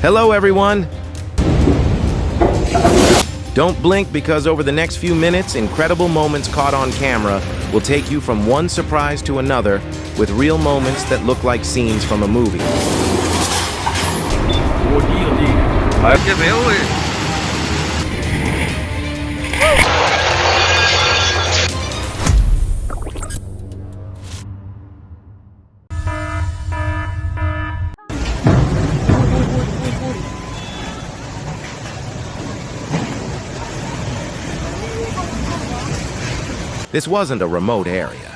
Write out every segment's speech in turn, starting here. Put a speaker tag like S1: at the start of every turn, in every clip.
S1: Hello, everyone. Don't blink because over the next few minutes, incredible moments caught on camera will take you from one surprise to another with real moments that look like scenes from a movie. This wasn't a remote area.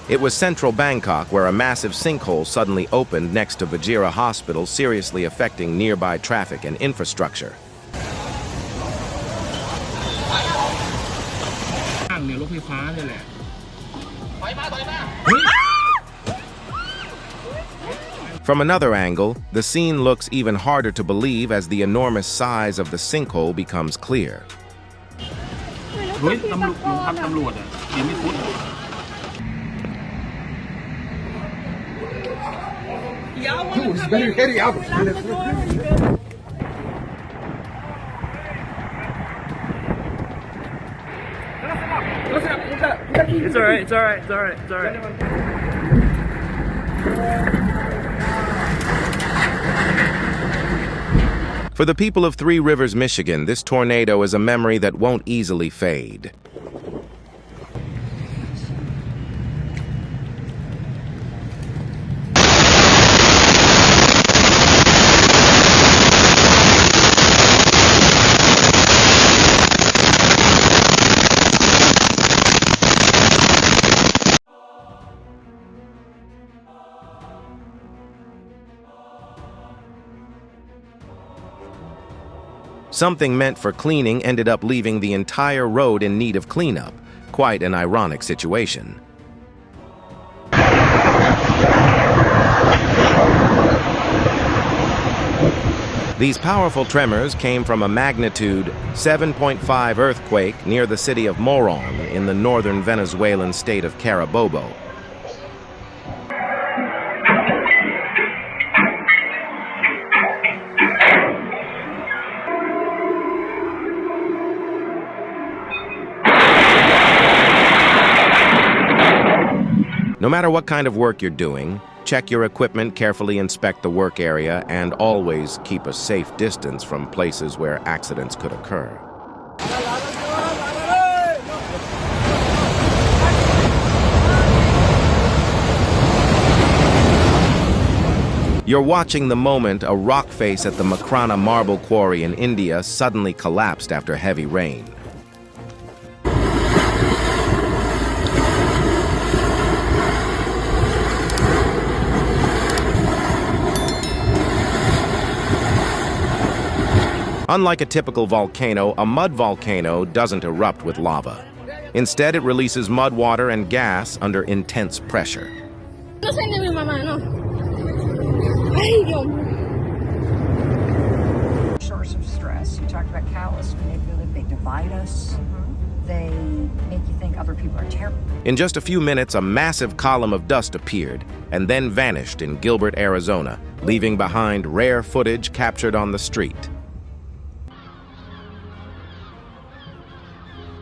S1: It was central Bangkok, where a massive sinkhole suddenly opened next to Vajira Hospital, seriously affecting nearby traffic and infrastructure. From another angle, the scene looks even harder to believe as the enormous size of the sinkhole becomes clear.
S2: It's alright, it's alright, it's alright, it's alright.
S1: For the people of Three Rivers, Michigan, this tornado is a memory that won't easily fade. Something meant for cleaning ended up leaving the entire road in need of cleanup. Quite an ironic situation. These powerful tremors came from a magnitude 7.5 earthquake near the city of Moron in the northern Venezuelan state of Carabobo. No matter what kind of work you're doing, check your equipment, carefully inspect the work area, and always keep a safe distance from places where accidents could occur. You're watching the moment a rock face at the Makrana marble quarry in India suddenly collapsed after heavy rain. Unlike a typical volcano, a mud volcano doesn't erupt with lava. Instead, it releases mud water and gas under intense pressure.
S3: Source of stress. You talked about callous manipulative. They divide us. They make you think other people are terrible.
S1: In just a few minutes, a massive column of dust appeared and then vanished in Gilbert, Arizona, leaving behind rare footage captured on the street.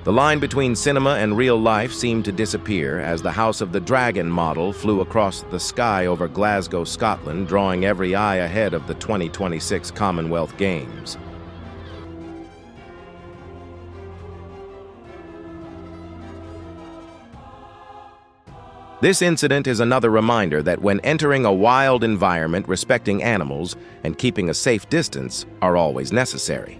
S1: The line between cinema and real life seemed to disappear as the House of the Dragon model flew across the sky over Glasgow, Scotland, drawing every eye ahead of the 2026 Commonwealth Games. This incident is another reminder that when entering a wild environment, respecting animals and keeping a safe distance are always necessary.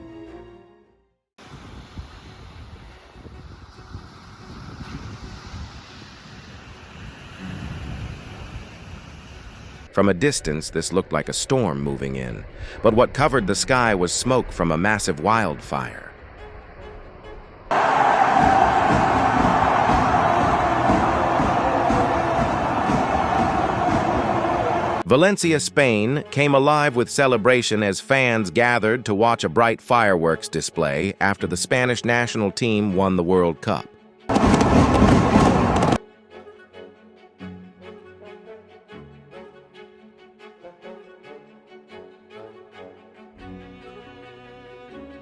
S1: From a distance, this looked like a storm moving in, but what covered the sky was smoke from a massive wildfire. Valencia, Spain, came alive with celebration as fans gathered to watch a bright fireworks display after the Spanish national team won the World Cup.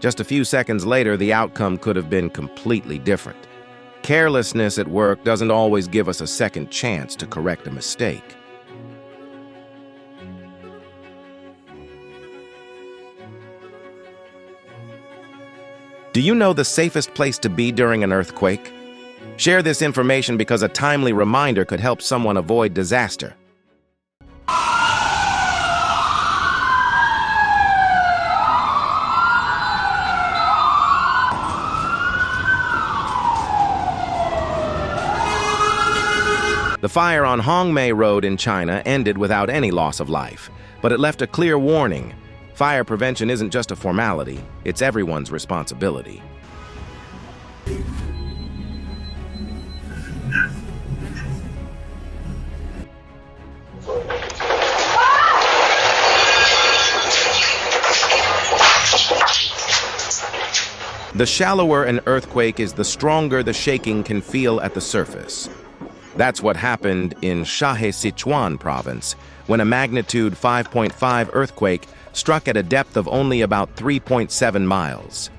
S1: Just a few seconds later, the outcome could have been completely different. Carelessness at work doesn't always give us a second chance to correct a mistake. Do you know the safest place to be during an earthquake? Share this information because a timely reminder could help someone avoid disaster. The fire on Hongmei Road in China ended without any loss of life, but it left a clear warning. Fire prevention isn't just a formality, it's everyone's responsibility. The shallower an earthquake is, the stronger the shaking can feel at the surface. That's what happened in Shahe Sichuan province, when a magnitude 5.5 earthquake struck at a depth of only about 3.7 miles.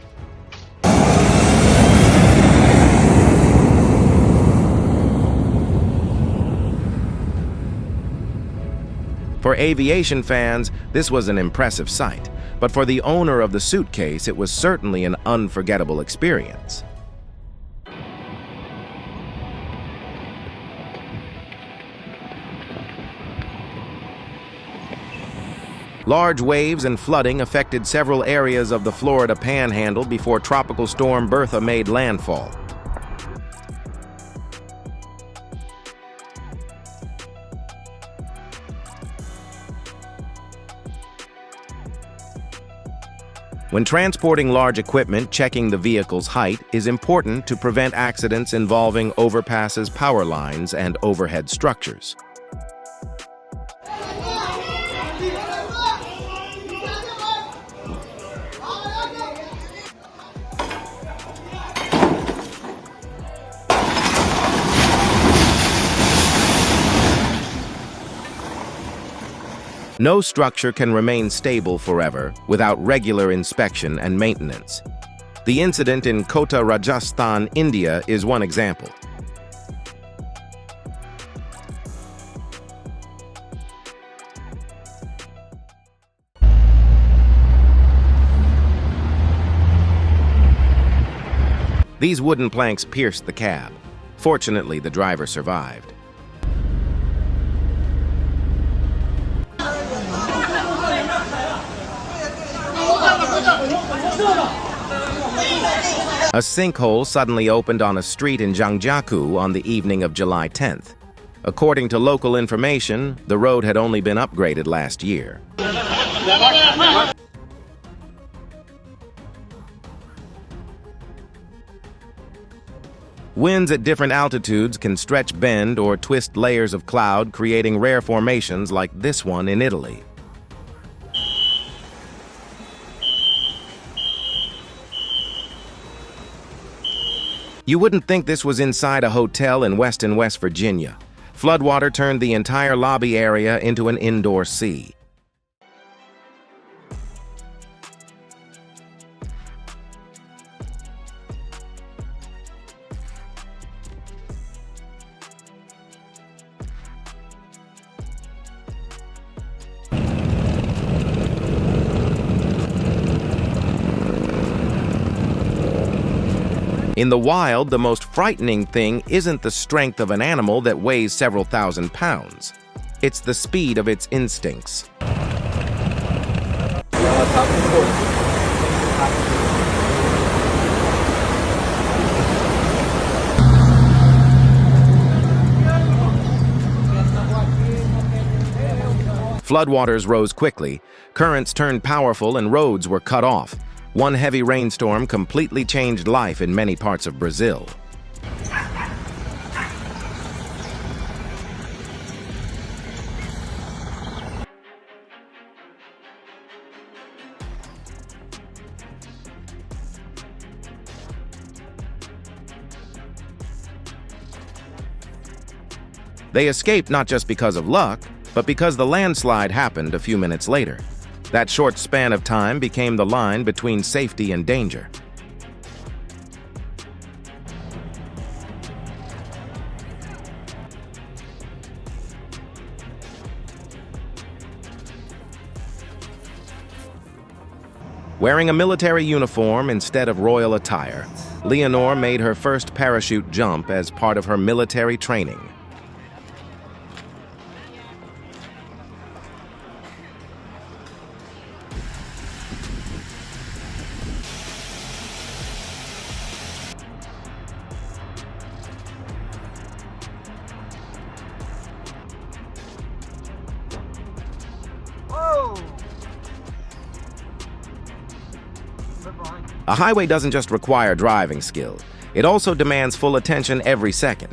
S1: For aviation fans, this was an impressive sight, but for the owner of the suitcase, it was certainly an unforgettable experience. Large waves and flooding affected several areas of the Florida Panhandle before Tropical Storm Bertha made landfall. When transporting large equipment, checking the vehicle's height is important to prevent accidents involving overpasses, power lines, and overhead structures. No structure can remain stable forever without regular inspection and maintenance. The incident in Kota, Rajasthan, India is one example. These wooden planks pierced the cab. Fortunately, the driver survived. A sinkhole suddenly opened on a street in Zhangjiakou on the evening of July 10th. According to local information, the road had only been upgraded last year. Winds at different altitudes can stretch, bend, or twist layers of cloud, creating rare formations like this one in Italy. You wouldn't think this was inside a hotel in Weston, West Virginia. Floodwater turned the entire lobby area into an indoor sea. In the wild, the most frightening thing isn't the strength of an animal that weighs several thousand pounds. It's the speed of its instincts. Floodwaters rose quickly, currents turned powerful, and roads were cut off. One heavy rainstorm completely changed life in many parts of Brazil. They escaped not just because of luck, but because the landslide happened a few minutes later. That short span of time became the line between safety and danger. Wearing a military uniform instead of royal attire, Leonore made her first parachute jump as part of her military training. A highway doesn't just require driving skill, it also demands full attention every second.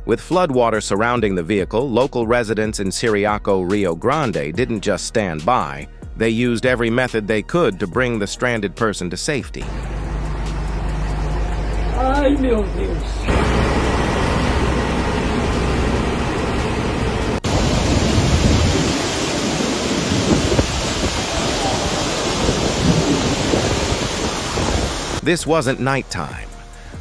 S1: With floodwater surrounding the vehicle, local residents in Siriaco, Rio Grande didn't just stand by, they used every method they could to bring the stranded person to safety.
S2: Ai, meu Deus!
S1: This wasn't nighttime.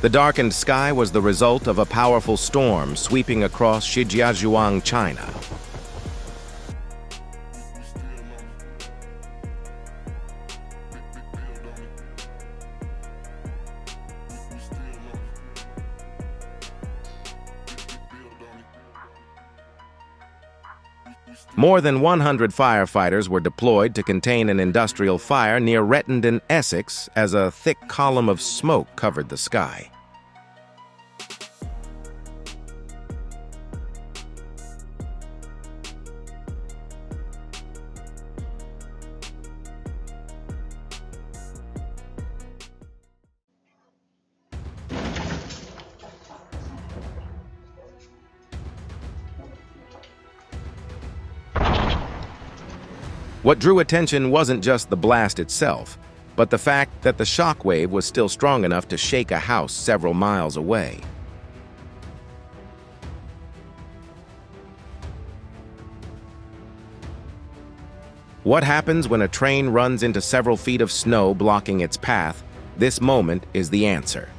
S1: The darkened sky was the result of a powerful storm sweeping across Shijiazhuang, China. More than 100 firefighters were deployed to contain an industrial fire near Rettendon, Essex, as a thick column of smoke covered the sky. What drew attention wasn't just the blast itself, but the fact that the shockwave was still strong enough to shake a house several miles away. What happens when a train runs into several feet of snow blocking its path? This moment is the answer.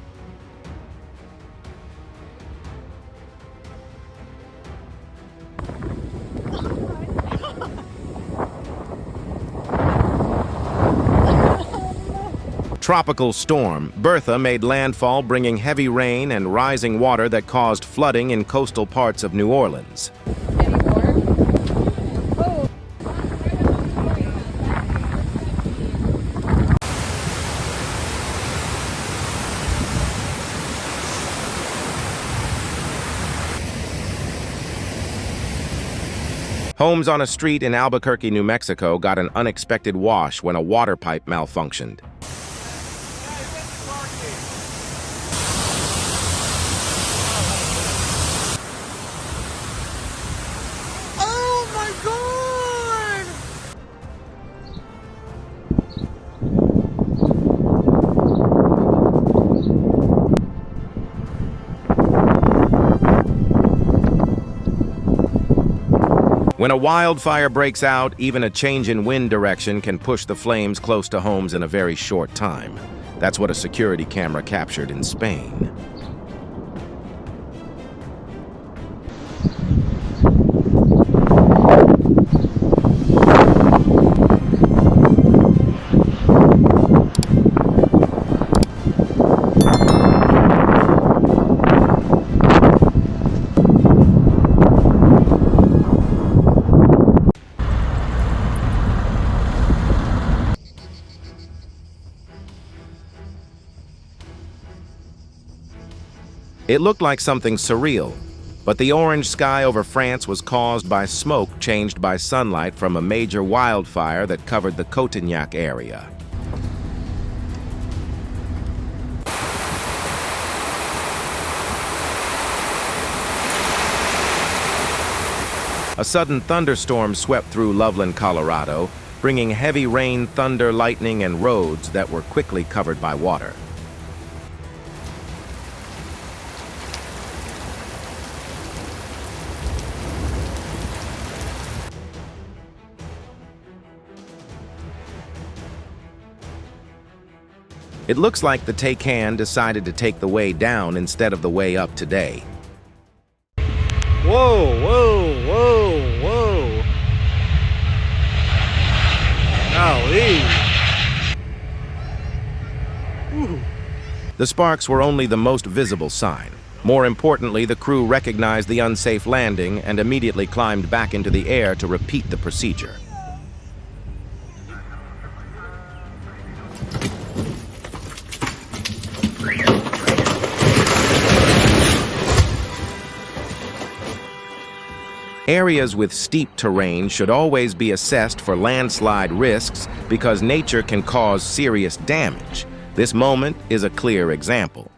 S1: Tropical storm Bertha made landfall, bringing heavy rain and rising water that caused flooding in coastal parts of New Orleans. Homes on a street in Albuquerque, New Mexico got an unexpected wash when a water pipe malfunctioned. When a wildfire breaks out, even a change in wind direction can push the flames close to homes in a very short time. That's what a security camera captured in Spain. It looked like something surreal, but the orange sky over France was caused by smoke changed by sunlight from a major wildfire that covered the Cotignac area. A sudden thunderstorm swept through Loveland, Colorado, bringing heavy rain, thunder, lightning, and roads that were quickly covered by water. It looks like the Taycan decided to take the way down instead of the way up today.
S2: Whoa, whoa, whoa, whoa. Golly. Ooh.
S1: The sparks were only the most visible sign. More importantly, the crew recognized the unsafe landing and immediately climbed back into the air to repeat the procedure. Areas with steep terrain should always be assessed for landslide risks because nature can cause serious damage. This moment is a clear example.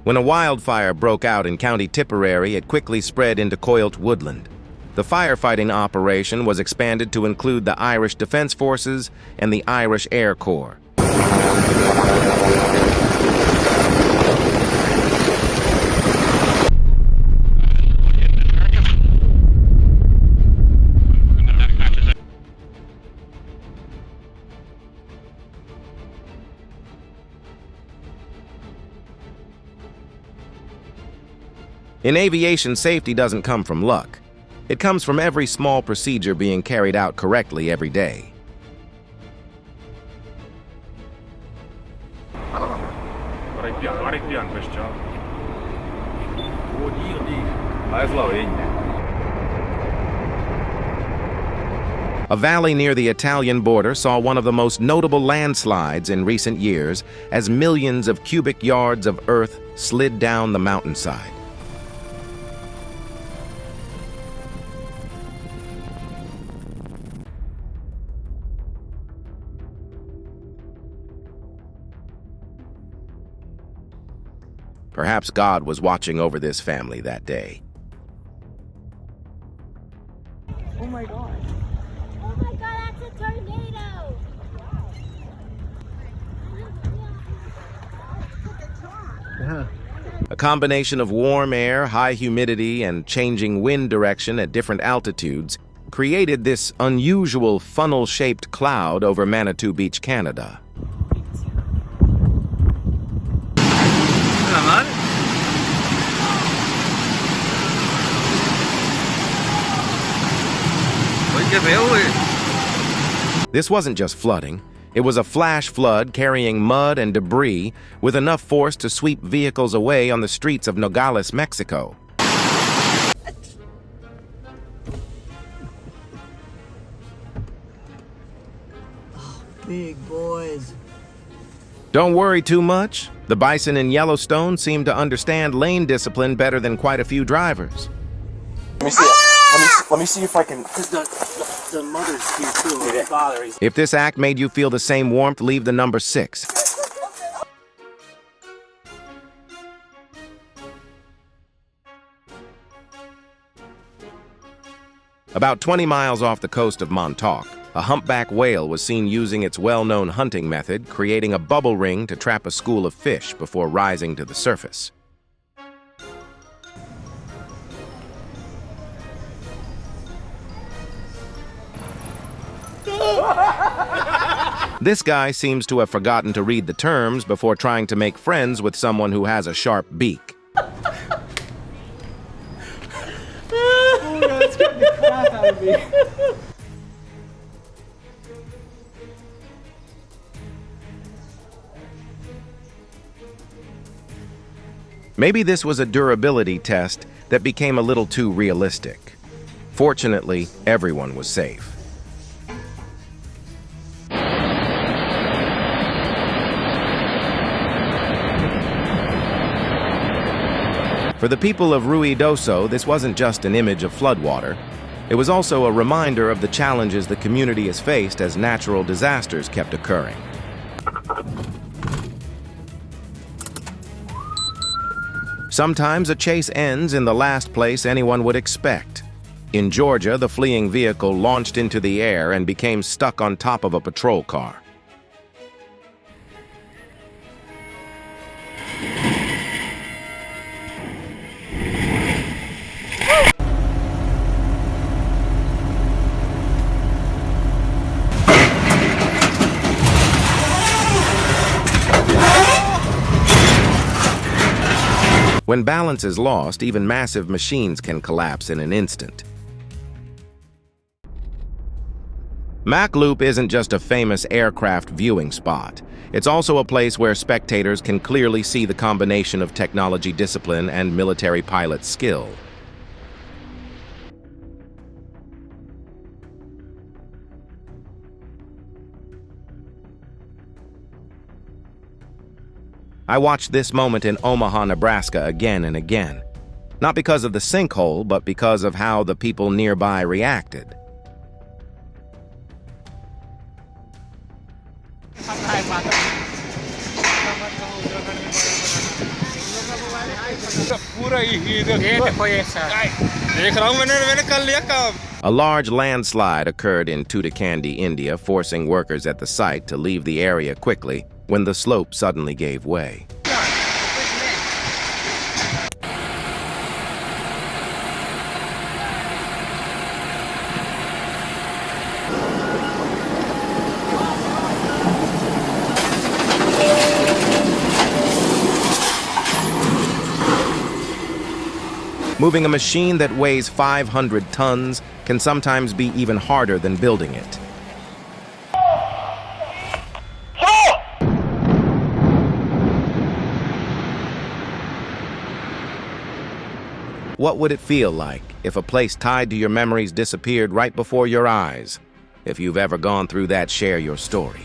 S1: When a wildfire broke out in County Tipperary, it quickly spread into Coilt woodland. The firefighting operation was expanded to include the Irish Defence Forces and the Irish Air Corps. In aviation, safety doesn't come from luck. It comes from every small procedure being carried out correctly every day. A valley near the Italian border saw one of the most notable landslides in recent years as millions of cubic yards of earth slid down the mountainside. Perhaps God was watching over this family that day.
S3: Oh my God.
S4: Oh my God, that's a tornado!
S1: A combination of warm air, high humidity, and changing wind direction at different altitudes created this unusual funnel-shaped cloud over Manitou Beach, Canada. This wasn't just flooding. It was a flash flood carrying mud and debris with enough force to sweep vehicles away on the streets of Nogales, Mexico.
S5: Big boys.
S1: Don't worry too much. The bison in Yellowstone seem to understand lane discipline better than quite a few drivers.
S2: Let me see it. Let me see if I can. Because the mother's here too. The father.
S1: If this act made you feel the same warmth, leave the number 6. About 20 miles off the coast of Montauk, a humpback whale was seen using its well-known hunting method, creating a bubble ring to trap a school of fish before rising to the surface. This guy seems to have forgotten to read the terms before trying to make friends with someone who has a sharp beak.
S2: Oh God, it's scared the crap out of me.
S1: Maybe this was a durability test that became a little too realistic. Fortunately, everyone was safe. For the people of Ruidoso, this wasn't just an image of floodwater. It was also a reminder of the challenges the community has faced as natural disasters kept occurring. Sometimes a chase ends in the last place anyone would expect. In Georgia, the fleeing vehicle launched into the air and became stuck on top of a patrol car. When balance is lost, even massive machines can collapse in an instant. Mac Loop isn't just a famous aircraft viewing spot. It's also a place where spectators can clearly see the combination of technology discipline and military pilot skill. I watched this moment in Omaha, Nebraska again and again. Not because of the sinkhole, but because of how the people nearby reacted. A large landslide occurred in Tuticondi, India, forcing workers at the site to leave the area quickly when the slope suddenly gave way. Moving a machine that weighs 500 tons can sometimes be even harder than building it. What would it feel like if a place tied to your memories disappeared right before your eyes? If you've ever gone through that, share your story.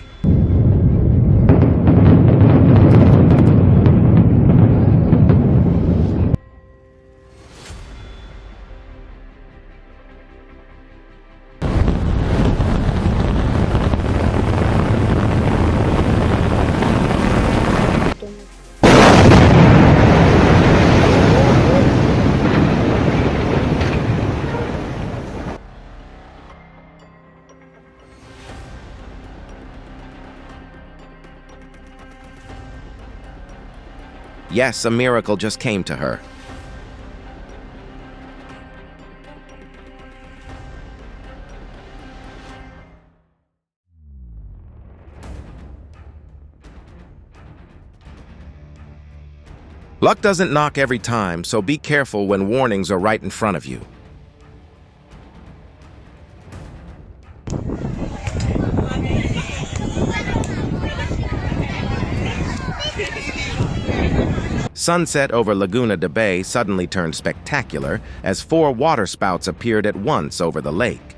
S1: Yes, a miracle just came to her. Luck doesn't knock every time, so be careful when warnings are right in front of you. Sunset over Laguna de Bay suddenly turned spectacular as 4 water spouts appeared at once over the lake.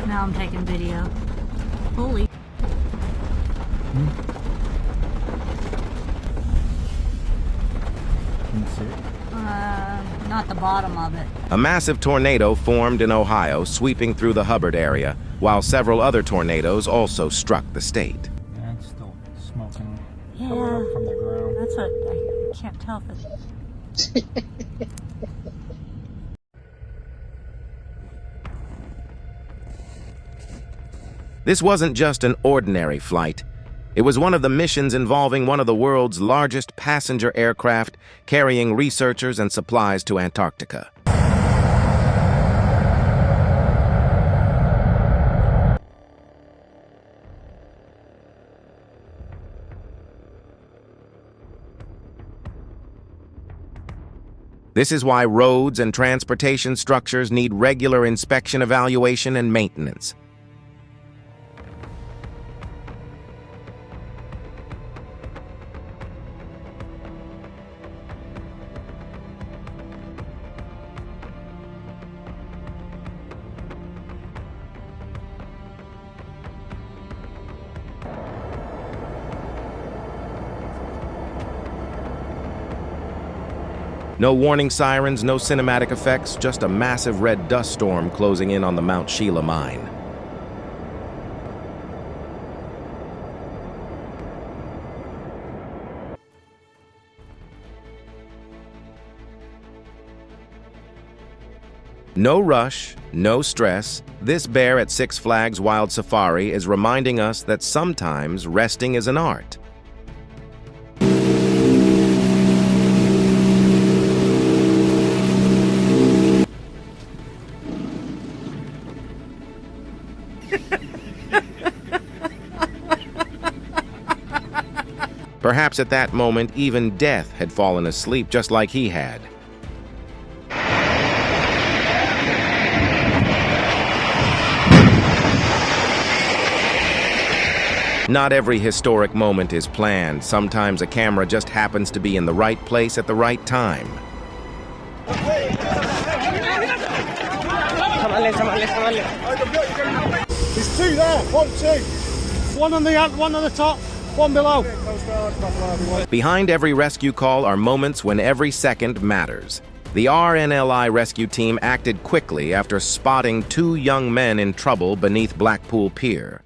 S5: Now I'm taking video. Holy. Not the bottom of it.
S1: A massive tornado formed in Ohio, sweeping through the Hubbard area, while several other tornadoes also struck the state.
S6: Yeah, it's still smoking
S5: Yeah,
S6: from the ground.
S5: that's what I can't tell if it's...
S1: This wasn't just an ordinary flight. It was one of the missions involving one of the world's largest passenger aircraft carrying researchers and supplies to Antarctica. This is why roads and transportation structures need regular inspection, evaluation, and maintenance. No warning sirens, no cinematic effects, just a massive red dust storm closing in on the Mount Sheila mine. No rush, no stress. This bear at Six Flags Wild Safari is reminding us that sometimes resting is an art. Perhaps at that moment, even death had fallen asleep just like he had. Not every historic moment is planned. Sometimes a camera just happens to be in the right place at the right time.
S7: There's two there, one, two. One on the top, one below.
S1: Behind every rescue call are moments when every second matters. The RNLI rescue team acted quickly after spotting two young men in trouble beneath Blackpool Pier.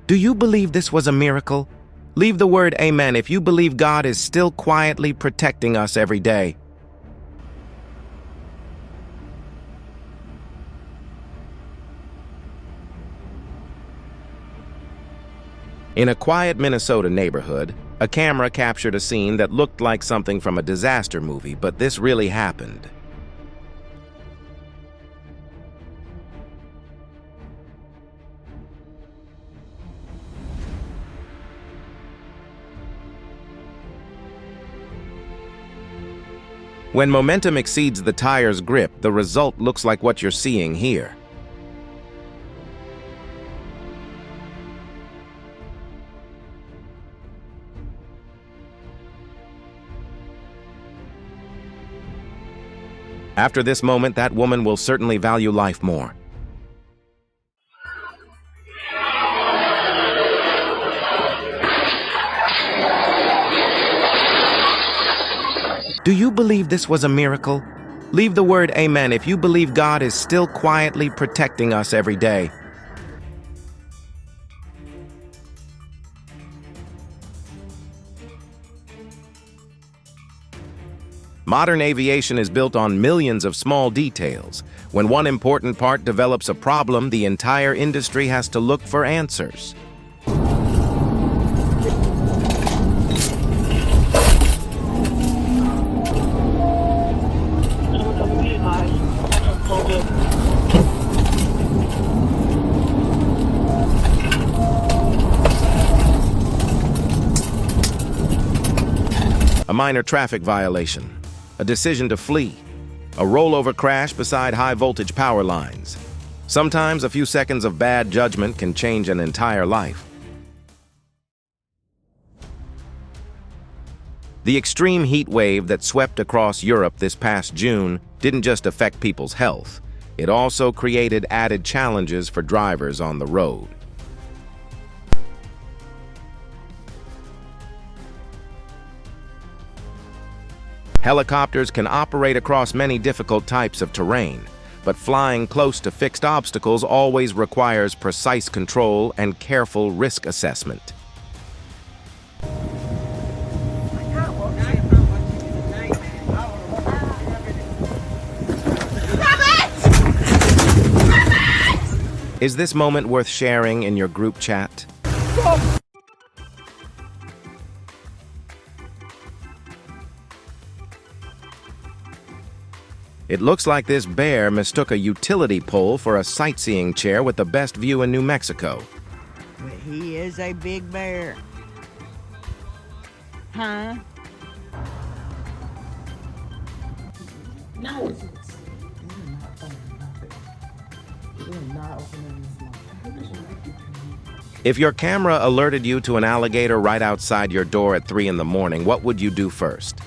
S1: Do you believe this was a miracle? Leave the word amen if you believe God is still quietly protecting us every day. In a quiet Minnesota neighborhood, a camera captured a scene that looked like something from a disaster movie, but this really happened. When momentum exceeds the tire's grip, the result looks like what you're seeing here. After this moment, that woman will certainly value life more. Do you believe this was a miracle? Leave the word amen if you believe God is still quietly protecting us every day. Modern aviation is built on millions of small details. When one important part develops a problem, the entire industry has to look for answers. A minor traffic violation, a decision to flee, a rollover crash beside high-voltage power lines. Sometimes a few seconds of bad judgment can change an entire life. The extreme heat wave that swept across Europe this past June didn't just affect people's health. It also created added challenges for drivers on the road. Helicopters can operate across many difficult types of terrain, but flying close to fixed obstacles always requires precise control and careful risk assessment. Is this moment worth sharing in your group chat? It looks like this bear mistook a utility pole for a sightseeing chair with the best view in New Mexico.
S8: But he is a big bear. Huh?
S9: No. Not opening this mouth.
S1: If your camera alerted you to an alligator right outside your door at 3 in the morning, what would you do first?